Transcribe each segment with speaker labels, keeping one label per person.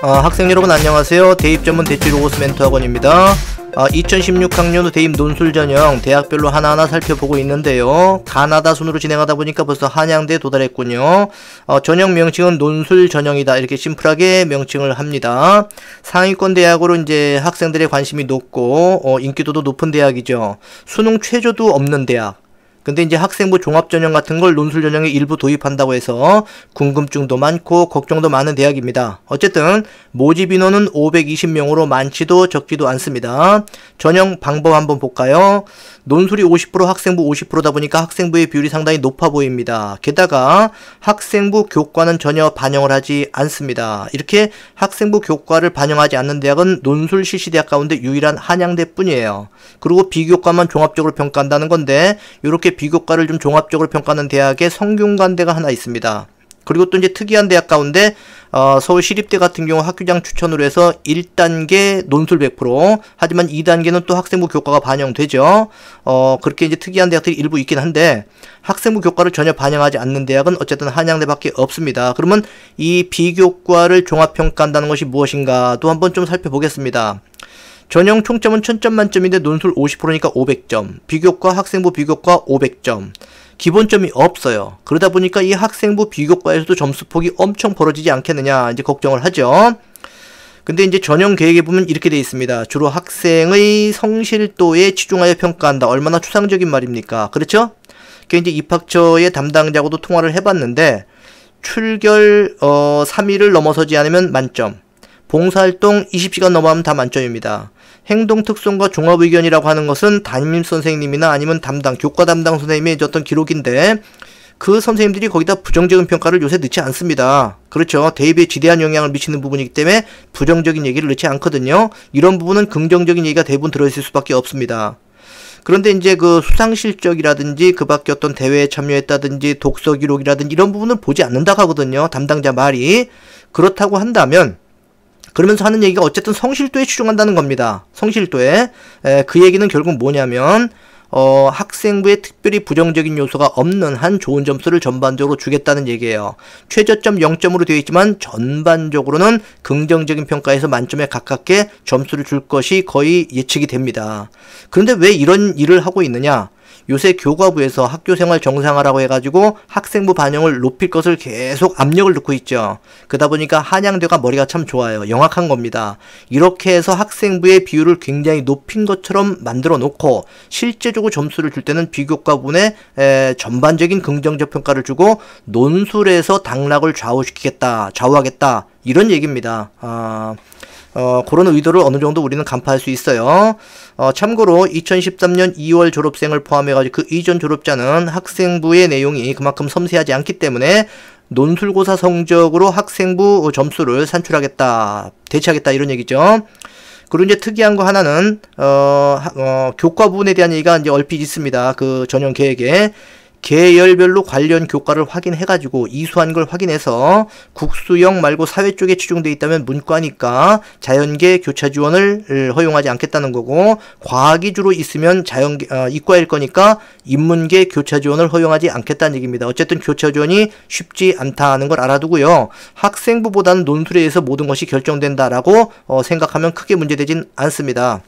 Speaker 1: 학생 여러분 안녕하세요. 대입 전문 대치 로고스 멘토 학원입니다. 2016학년도 대입 논술 전형 대학별로 하나하나 살펴보고 있는데요. 가나다 순으로 진행하다 보니까 벌써 한양대에 도달했군요. 전형 명칭은 논술 전형이다, 이렇게 심플하게 명칭을 합니다. 상위권 대학으로 이제 학생들의 관심이 높고 인기도도 높은 대학이죠. 수능 최저도 없는 대학. 근데 이제 학생부 종합전형 같은 걸 논술 전형에 일부 도입한다고 해서 궁금증도 많고 걱정도 많은 대학입니다. 어쨌든 모집 인원은 520명으로 많지도 적지도 않습니다. 전형 방법 한번 볼까요? 논술이 50%, 학생부 50%다 보니까 학생부의 비율이 상당히 높아 보입니다. 게다가 학생부 교과는 전혀 반영을 하지 않습니다. 이렇게 학생부 교과를 반영하지 않는 대학은 논술 실시대학 가운데 유일한 한양대뿐이에요. 그리고 비교과만 종합적으로 평가한다는 건데, 이렇게 비교과를 좀 종합적으로 평가하는 대학에 성균관대가 하나 있습니다. 그리고 또 이제 특이한 대학 가운데 서울시립대 같은 경우 학교장 추천으로 해서 1단계 논술 100%, 하지만 2단계는 또 학생부 교과가 반영되죠. 그렇게 이제 특이한 대학들이 일부 있긴 한데, 학생부 교과를 전혀 반영하지 않는 대학은 어쨌든 한양대밖에 없습니다. 그러면 이 비교과를 종합평가한다는 것이 무엇인가도 한번 좀 살펴보겠습니다. 전형 총점은 1000점 만점인데 논술 50%니까 500점, 비교과, 학생부 비교과 500점, 기본점이 없어요. 그러다 보니까 이 학생부 비교과에서도 점수폭이 엄청 벌어지지 않겠느냐 이제 걱정을 하죠. 근데 이제 전형 계획에 보면 이렇게 되어 있습니다. 주로 학생의 성실도에 치중하여 평가한다. 얼마나 추상적인 말입니까? 그렇죠? 그 이제 입학처의 담당자하고도 통화를 해봤는데, 출결 3일을 넘어서지 않으면 만점, 봉사활동 20시간 넘어가면 다 만점입니다. 행동특성과 종합의견이라고 하는 것은 담임선생님이나 아니면 교과 담당 선생님의 어떤 기록인데, 그 선생님들이 거기다 부정적인 평가를 요새 넣지 않습니다. 그렇죠. 대입에 지대한 영향을 미치는 부분이기 때문에 부정적인 얘기를 넣지 않거든요. 이런 부분은 긍정적인 얘기가 대부분 들어있을 수밖에 없습니다. 그런데 이제 그 수상실적이라든지 그 밖에 어떤 대회에 참여했다든지 독서 기록이라든지 이런 부분을 보지 않는다고 하거든요. 담당자 말이. 그렇다고 한다면, 그러면서 하는 얘기가 어쨌든 성실도에 치중한다는 겁니다. 성실도에. 그 얘기는 결국 뭐냐면, 학생부에 특별히 부정적인 요소가 없는 한 좋은 점수를 전반적으로 주겠다는 얘기예요. 최저점 0점으로 되어 있지만 전반적으로는 긍정적인 평가에서 만점에 가깝게 점수를 줄 것이 거의 예측이 됩니다. 그런데 왜 이런 일을 하고 있느냐? 요새 교과부에서 학교생활 정상화라고 해가지고 학생부 반영을 높일 것을 계속 압력을 넣고 있죠. 그러다 보니까 한양대가 머리가 참 좋아요. 영악한 겁니다. 이렇게 해서 학생부의 비율을 굉장히 높인 것처럼 만들어 놓고, 실제적으로 점수를 줄 때는 비교과분에 전반적인 긍정적 평가를 주고 논술에서 당락을 좌우하겠다, 이런 얘기입니다. 그런 의도를 어느 정도 우리는 간파할 수 있어요. 참고로 2013년 2월 졸업생을 포함해가지고 그 이전 졸업자는 학생부의 내용이 그만큼 섬세하지 않기 때문에 논술고사 성적으로 학생부 점수를 산출하겠다, 대체하겠다, 이런 얘기죠. 그리고 이제 특이한 거 하나는, 교과 부분에 대한 얘기가 이제 얼핏 있습니다. 그 전형 계획에. 계열별로 관련 교과를 확인해가지고 이수한 걸 확인해서 국수형 말고 사회 쪽에 치중되어 있다면 문과니까 자연계 교차 지원을 허용하지 않겠다는 거고, 과학이 주로 있으면 이과일 거니까 인문계 교차 지원을 허용하지 않겠다는 얘기입니다. 어쨌든 교차 지원이 쉽지 않다는 걸 알아두고요. 학생부보다는 논술에 의해서 모든 것이 결정된다라고 생각하면 크게 문제되진 않습니다.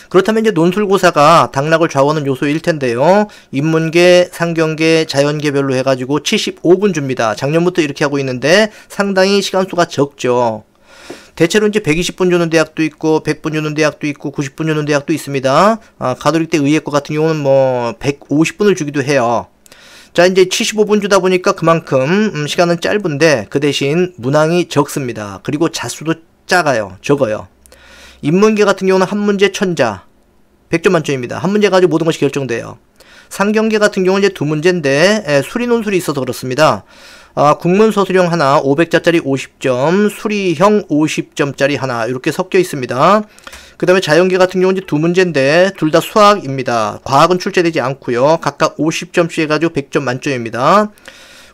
Speaker 1: 그렇다면 이제 논술고사가 당락을 좌우하는 요소일 텐데요. 인문계, 상경계, 자연계별로 해가지고 75분 줍니다. 작년부터 이렇게 하고 있는데 상당히 시간수가 적죠. 대체로 이제 120분 주는 대학도 있고 100분 주는 대학도 있고 90분 주는 대학도 있습니다. 가톨릭대 의예과 같은 경우는 뭐 150분을 주기도 해요. 자, 이제 75분 주다 보니까 그만큼 시간은 짧은데 그 대신 문항이 적습니다. 그리고 자수도 적어요. 인문계 같은 경우는 한 문제 천자, 100점 만점입니다. 한 문제 가지고 모든 것이 결정돼요. 상경계 같은 경우는 이제 두 문제인데 수리 논술이 있어서 그렇습니다. 국문서술형 하나 500자짜리 50점, 수리형 50점짜리 하나, 이렇게 섞여 있습니다. 그 다음에 자연계 같은 경우는 이제 두 문제인데 둘 다 수학입니다. 과학은 출제되지 않고요. 각각 50점씩 해가지고 100점 만점입니다.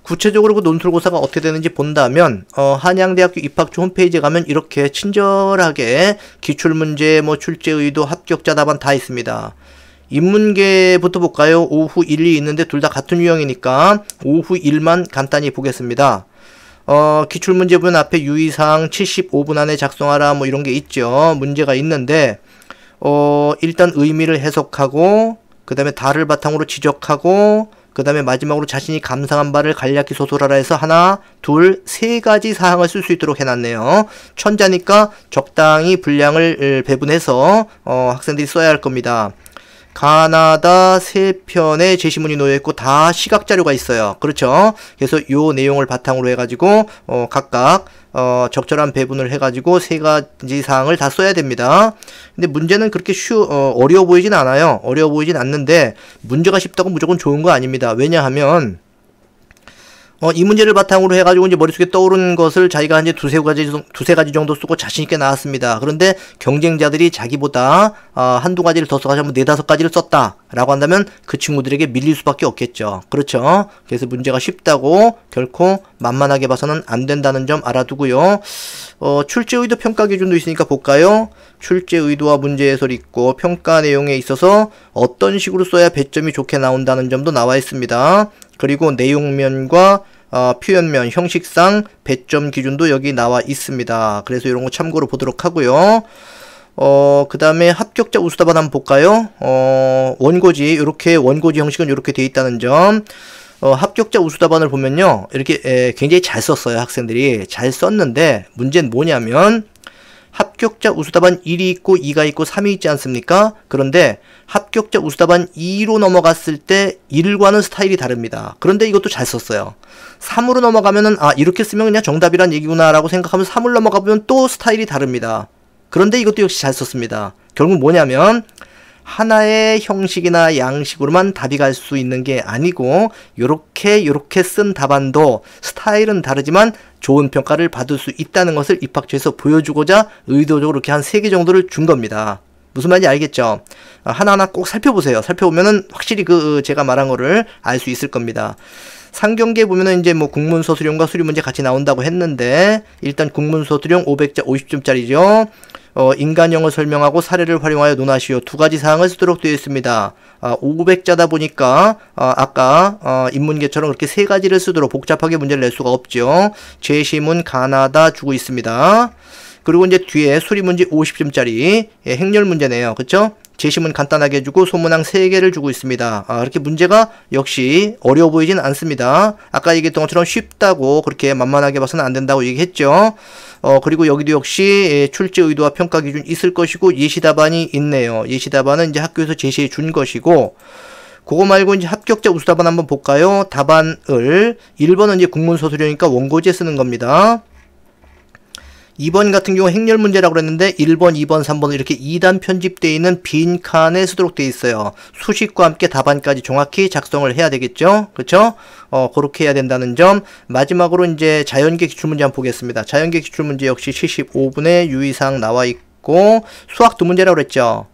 Speaker 1: 구체적으로 그 논술고사가 어떻게 되는지 본다면 한양대학교 입학처 홈페이지에 가면 이렇게 친절하게 기출문제, 출제 의도, 합격자 답안 다 있습니다. 인문계부터 볼까요? 오후 1, 2 있는데 둘 다 같은 유형이니까 오후 1만 간단히 보겠습니다. 기출문제 보면 앞에 유의사항 75분 안에 작성하라 뭐 이런 게 있죠. 문제가 있는데 일단 의미를 해석하고 그 다음에 다를 바탕으로 지적하고 그 다음에 마지막으로 자신이 감상한 바를 간략히 소설하라 해서 하나, 둘, 세 가지 사항을 쓸 수 있도록 해놨네요. 천자니까 적당히 분량을 배분해서 학생들이 써야 할 겁니다. 가나다 3편의 제시문이 놓여있고 다 시각자료가 있어요. 그렇죠? 그래서 요 내용을 바탕으로 해가지고 각각 적절한 배분을 해가지고 세 가지 사항을 다 써야 됩니다. 근데 문제는 그렇게 어려워 보이진 않아요. 어려워 보이진 않는데 문제가 쉽다고 무조건 좋은 거 아닙니다. 왜냐하면 이 문제를 바탕으로 해가지고 이제 머릿속에 떠오르는 것을 자기가 이제 두세 가지 정도 쓰고 자신있게 나왔습니다. 그런데 경쟁자들이 자기보다 한두 가지를 더 써가지고 4-5가지를 썼다 라고 한다면 그 친구들에게 밀릴 수밖에 없겠죠. 그렇죠? 그래서 문제가 쉽다고 결코 만만하게 봐서는 안 된다는 점 알아두고요. 출제의도 평가 기준도 있으니까 볼까요? 출제의도와 문제 해설이 있고 평가 내용에 있어서 어떤 식으로 써야 배점이 좋게 나온다는 점도 나와 있습니다. 그리고 내용면과 표현면, 형식상 배점 기준도 여기 나와 있습니다. 그래서 이런 거 참고로 보도록 하고요. 그 다음에 합격자 우수답안 한번 볼까요? 원고지, 이렇게 원고지 형식은 이렇게 돼 있다는 점. 합격자 우수답안을 보면요. 이렇게 굉장히 잘 썼어요. 학생들이. 잘 썼는데 문제는 뭐냐면 합격자 우수답안 1이 있고 2가 있고 3이 있지 않습니까? 그런데 합격자 우수답안 2로 넘어갔을 때 1과는 스타일이 다릅니다. 그런데 이것도 잘 썼어요. 3으로 넘어가면은 이렇게 쓰면 그냥 정답이란 얘기구나 라고 생각하면 3을 넘어가보면 또 스타일이 다릅니다. 그런데 이것도 역시 잘 썼습니다. 결국 뭐냐면 하나의 형식이나 양식으로만 답이 갈 수 있는 게 아니고 요렇게 쓴 답안도 스타일은 다르지만 좋은 평가를 받을 수 있다는 것을 입학처에서 보여주고자 의도적으로 이렇게 한 3개 정도를 준 겁니다. 무슨 말인지 알겠죠? 하나하나 꼭 살펴보세요. 살펴보면은 확실히 제가 말한 거를 알 수 있을 겁니다. 상경계에 보면은 이제 뭐 국문서술형과 수리문제 같이 나온다고 했는데 일단 국문서술형 500자 50점짜리죠. 인간형을 설명하고 사례를 활용하여 논하시오. 2가지 사항을 쓰도록 되어 있습니다. 500자다 보니까 아까 인문계처럼 그렇게 3가지를 쓰도록 복잡하게 문제를 낼 수가 없죠. 제시문 가나다 주고 있습니다. 그리고 이제 뒤에 수리문제 50점짜리 행렬 문제네요. 그쵸? 제시문 간단하게 주고 소문항 3개를 주고 있습니다. 이렇게 문제가 역시 어려워 보이진 않습니다. 아까 얘기했던 것처럼 쉽다고 그렇게 만만하게 봐서는 안 된다고 얘기했죠. 그리고 여기도 역시 출제 의도와 평가 기준 있을 것이고 예시답안이 있네요. 예시답안은 이제 학교에서 제시해 준 것이고 그거 말고 이제 합격자 우수답안 한번 볼까요? 답안을 1번은 이제 국문서술형이니까 원고지에 쓰는 겁니다. 2번 같은 경우 행렬 문제라고 그랬는데 1번, 2번, 3번 이렇게 2단 편집되어 있는 빈칸에 쓰도록 되어 있어요. 수식과 함께 답안까지 정확히 작성을 해야 되겠죠? 그렇죠? 그렇게 해야 된다는 점. 마지막으로 이제 자연계 기출문제 한번 보겠습니다. 자연계 기출문제 역시 75분의 유의사항 나와 있고 수학 2문제라고 그랬죠?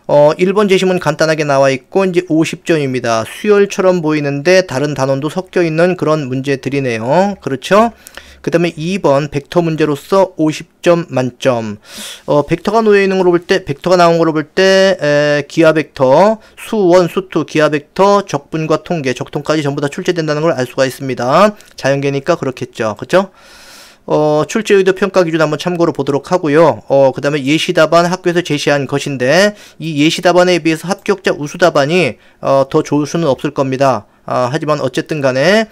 Speaker 1: 1번 제시문 간단하게 나와 있고 이제 50점입니다. 수열처럼 보이는데 다른 단원도 섞여 있는 그런 문제들이네요. 그렇죠? 그 다음에 2번 벡터 문제로서 50점 만점. 벡터가 놓여 있는 걸로 볼 때, 벡터가 나온 걸로 볼 때, 기하 벡터, 수1, 수2, 기하 벡터, 적분과 통계, 적통까지 전부 다 출제된다는 걸 알 수가 있습니다. 자연계니까 그렇겠죠. 그쵸? 출제 의도 평가 기준 한번 참고로 보도록 하고요. 그 다음에 예시답안 학교에서 제시한 것인데, 이 예시답안에 비해서 합격자 우수답안이, 더 좋을 수는 없을 겁니다. 하지만 어쨌든 간에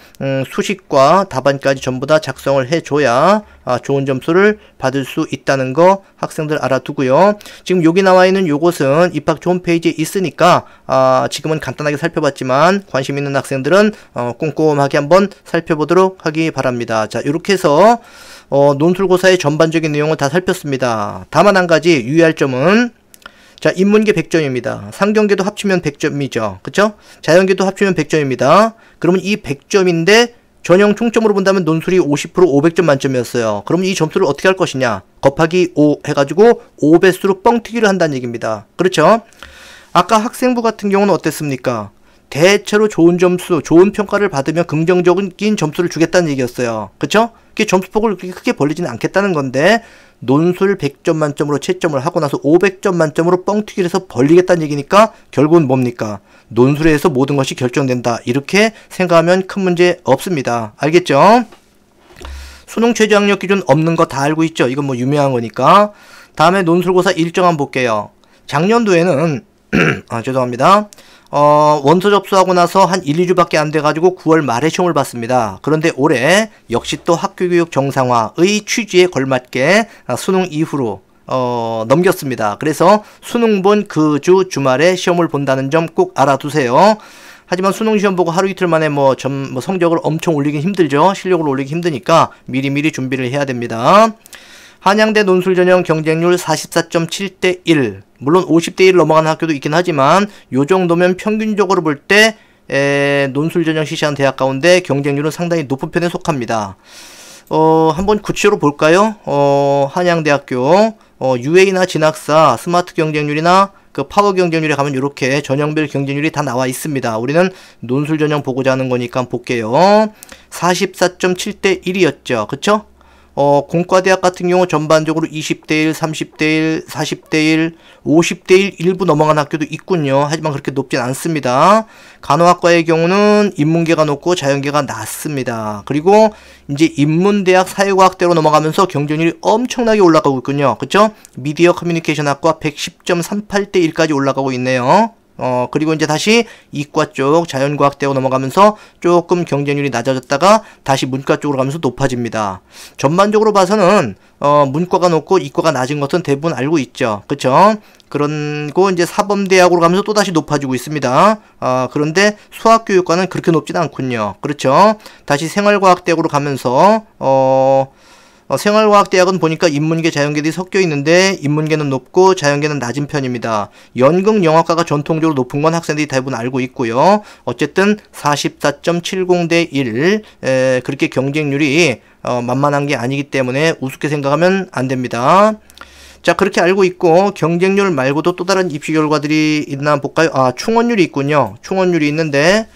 Speaker 1: 수식과 답안까지 전부 다 작성을 해줘야 좋은 점수를 받을 수 있다는 거 학생들 알아두고요. 지금 여기 나와 있는 요것은 입학처 홈페이지에 있으니까 지금은 간단하게 살펴봤지만 관심 있는 학생들은 꼼꼼하게 한번 살펴보도록 하기 바랍니다. 자, 이렇게 해서 논술고사의 전반적인 내용을 다 살폈습니다. 다만 한 가지 유의할 점은 자, 인문계 100점입니다. 상경계도 합치면 100점이죠. 그쵸? 자연계도 합치면 100점입니다. 그러면 이 100점인데 전형 총점으로 본다면 논술이 50% 500점 만점이었어요. 그러면 이 점수를 어떻게 할 것이냐? 곱하기 5 해가지고 5배수로 뻥튀기를 한다는 얘기입니다. 그렇죠? 아까 학생부 같은 경우는 어땠습니까? 대체로 좋은 점수, 좋은 평가를 받으면 긍정적인 점수를 주겠다는 얘기였어요. 그쵸? 그게 점수폭을 그렇게 크게 벌리지는 않겠다는 건데 논술 100점 만점으로 채점을 하고 나서 500점 만점으로 뻥튀기를 해서 벌리겠다는 얘기니까 결국은 뭡니까? 논술에서 모든 것이 결정된다. 이렇게 생각하면 큰 문제 없습니다. 알겠죠? 수능 최저학력 기준 없는 거 다 알고 있죠. 이건 뭐 유명한 거니까. 다음에 논술고사 일정 한번 볼게요. 작년도에는 죄송합니다. 원서 접수하고 나서 한 1, 2주밖에 안 돼가지고 9월 말에 시험을 봤습니다. 그런데 올해 역시 또 학교교육 정상화의 취지에 걸맞게 수능 이후로 넘겼습니다. 그래서 수능 본 그 주 주말에 시험을 본다는 점 꼭 알아두세요. 하지만 수능 시험 보고 하루 이틀 만에 성적을 엄청 올리긴 힘들죠. 실력을 올리기 힘드니까 미리미리 준비를 해야 됩니다. 한양대 논술전형 경쟁률 44.7대 1. 물론 50대 1 넘어가는 학교도 있긴 하지만 요 정도면 평균적으로 볼 때 논술전형 실시한 대학 가운데 경쟁률은 상당히 높은 편에 속합니다. 한번 구체적으로 볼까요? 한양대학교 UA나 진학사 스마트 경쟁률이나 그 파워 경쟁률에 가면 이렇게 전형별 경쟁률이 다 나와 있습니다. 우리는 논술 전형 보고자 하는 거니까 볼게요. 44.7대 1이었죠. 그쵸? 공과대학 같은 경우 전반적으로 20대 1, 30대 1, 40대 1, 50대 1 일부 넘어간 학교도 있군요. 하지만 그렇게 높진 않습니다. 간호학과의 경우는 인문계가 높고 자연계가 낮습니다. 그리고 이제 인문대학 사회과학대로 넘어가면서 경쟁률이 엄청나게 올라가고 있군요. 그쵸? 미디어 커뮤니케이션 학과 110.38대 1까지 올라가고 있네요. 그리고 이제 다시 이과 쪽 자연과학대로 넘어가면서 조금 경쟁률이 낮아졌다가 다시 문과 쪽으로 가면서 높아집니다. 전반적으로 봐서는 문과가 높고 이과가 낮은 것은 대부분 알고 있죠. 그쵸? 그런고 이제 사범대학으로 가면서 또 다시 높아지고 있습니다. 그런데 수학교육과는 그렇게 높지는 않군요. 그렇죠? 다시 생활과학대학으로 가면서 생활과학대학은 보니까 인문계, 자연계들이 섞여 있는데 인문계는 높고 자연계는 낮은 편입니다. 연극영화과가 전통적으로 높은 건 학생들이 대부분 알고 있고요. 어쨌든 44.70대 1 그렇게 경쟁률이 만만한 게 아니기 때문에 우습게 생각하면 안 됩니다. 자, 그렇게 알고 있고 경쟁률 말고도 또 다른 입시 결과들이 있나 볼까요? 충원율이 있군요. 충원율이 있는데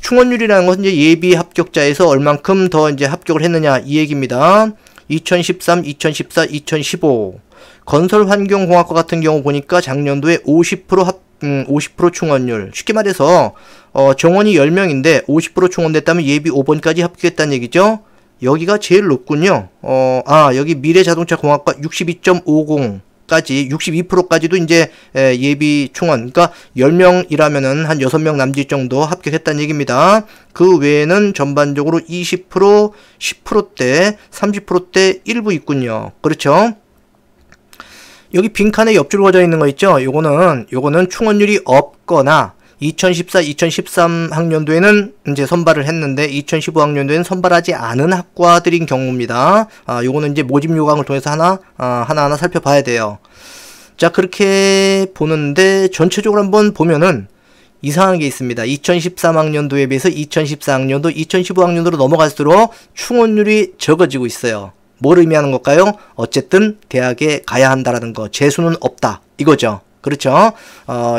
Speaker 1: 충원율이라는 것은 이제 예비 합격자에서 얼만큼 더 이제 합격을 했느냐 이 얘기입니다. 2013, 2014, 2015 건설환경공학과 같은 경우 보니까 작년도에 50% 충원율. 쉽게 말해서 정원이 10명인데 50% 충원됐다면 예비 5번까지 합격했다는 얘기죠. 여기가 제일 높군요. 여기 미래자동차공학과 62.50 까지 62%까지도 이제 예비 충원, 그러니까 10명이라면은 한 6명 남짓 정도 합격했다는 얘기입니다. 그 외에는 전반적으로 20%, 10%대, 30%대 일부 있군요. 그렇죠? 여기 빈칸에 옆줄 그어져 있는 거 있죠? 요거는 충원율이 없거나 2014, 2013 학년도에는 이제 선발을 했는데 2015 학년도에는 선발하지 않은 학과들인 경우입니다. 요거는 이제 모집 요강을 통해서 하나하나 살펴봐야 돼요. 자, 그렇게 보는데 전체적으로 한번 보면은 이상한 게 있습니다. 2013 학년도에 비해서 2014 학년도, 2015 학년도로 넘어갈수록 충원율이 적어지고 있어요. 뭘 의미하는 걸까요? 어쨌든 대학에 가야 한다라는 거, 재수는 없다 이거죠. 그렇죠.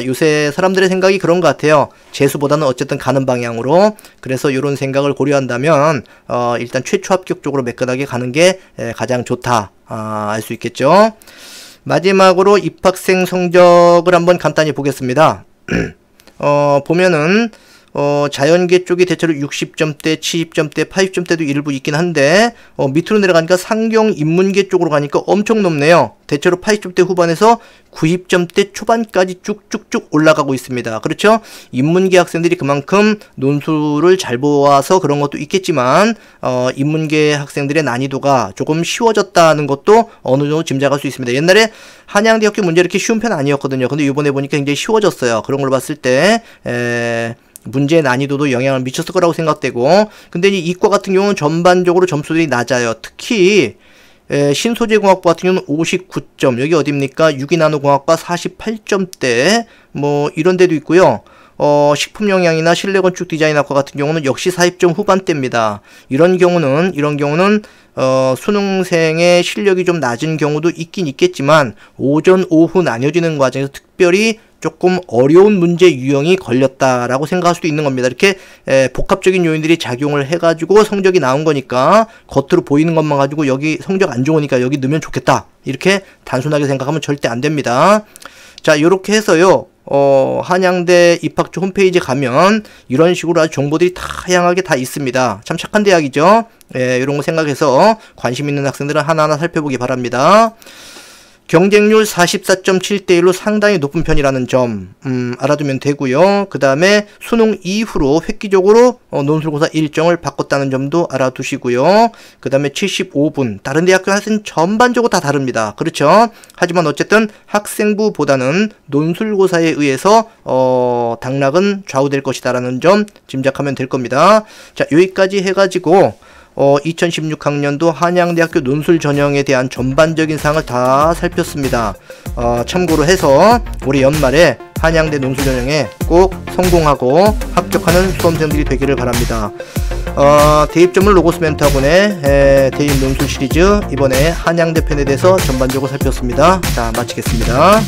Speaker 1: 요새 사람들의 생각이 그런 것 같아요. 재수보다는 어쨌든 가는 방향으로. 그래서 이런 생각을 고려한다면 일단 최초 합격 쪽으로 매끈하게 가는 게 가장 좋다 알 수 있겠죠. 마지막으로 입학생 성적을 한번 간단히 보겠습니다. 보면은 자연계 쪽이 대체로 60점대, 70점대, 80점대도 일부 있긴 한데 밑으로 내려가니까 상경 인문계 쪽으로 가니까 엄청 높네요. 대체로 80점대 후반에서 90점대 초반까지 쭉쭉쭉 올라가고 있습니다. 그렇죠? 인문계 학생들이 그만큼 논술을 잘 보아서 그런 것도 있겠지만 인문계 학생들의 난이도가 조금 쉬워졌다는 것도 어느 정도 짐작할 수 있습니다. 옛날에 한양대학교 문제 이렇게 쉬운 편 아니었거든요. 근데 이번에 보니까 굉장히 쉬워졌어요. 그런 걸 봤을 때 문제의 난이도도 영향을 미쳤을 거라고 생각되고, 근데 이 이과 같은 경우는 전반적으로 점수들이 낮아요. 특히 신소재공학부 같은 경우는 59점, 여기 어딥니까? 유기나노공학과 48점대 뭐 이런 데도 있고요. 식품영양이나 실내건축 디자인학과 같은 경우는 역시 40점 후반대입니다. 이런 경우는 수능생의 실력이 좀 낮은 경우도 있긴 있겠지만 오전 오후 나뉘어지는 과정에서 특별히 조금 어려운 문제 유형이 걸렸다라고 생각할 수도 있는 겁니다. 이렇게 복합적인 요인들이 작용을 해가지고 성적이 나온 거니까 겉으로 보이는 것만 가지고 여기 성적 안 좋으니까 여기 넣으면 좋겠다 이렇게 단순하게 생각하면 절대 안 됩니다. 자, 요렇게 해서요 한양대 입학처 홈페이지 가면 이런 식으로 아주 정보들이 다양하게 다 있습니다. 참 착한 대학이죠. 예, 이런 거 생각해서 관심 있는 학생들은 하나하나 살펴보기 바랍니다. 경쟁률 44.7대1로 상당히 높은 편이라는 점 알아두면 되고요. 그 다음에 수능 이후로 획기적으로 논술고사 일정을 바꿨다는 점도 알아두시고요. 그 다음에 75분 다른 대학교 학생 전반적으로 다 다릅니다. 그렇죠? 하지만 어쨌든 학생부보다는 논술고사에 의해서 당락은 좌우될 것이다 라는 점 짐작하면 될 겁니다. 자, 여기까지 해가지고 2016학년도 한양대학교 논술 전형에 대한 전반적인 사항을 다 살폈습니다. 참고로 해서 올해 연말에 한양대 논술 전형에 꼭 성공하고 합격하는 수험생들이 되기를 바랍니다. 대입전문 로고스 멘토학원의 대입 논술 시리즈 이번에 한양대 편에 대해서 전반적으로 살폈습니다. 자, 마치겠습니다.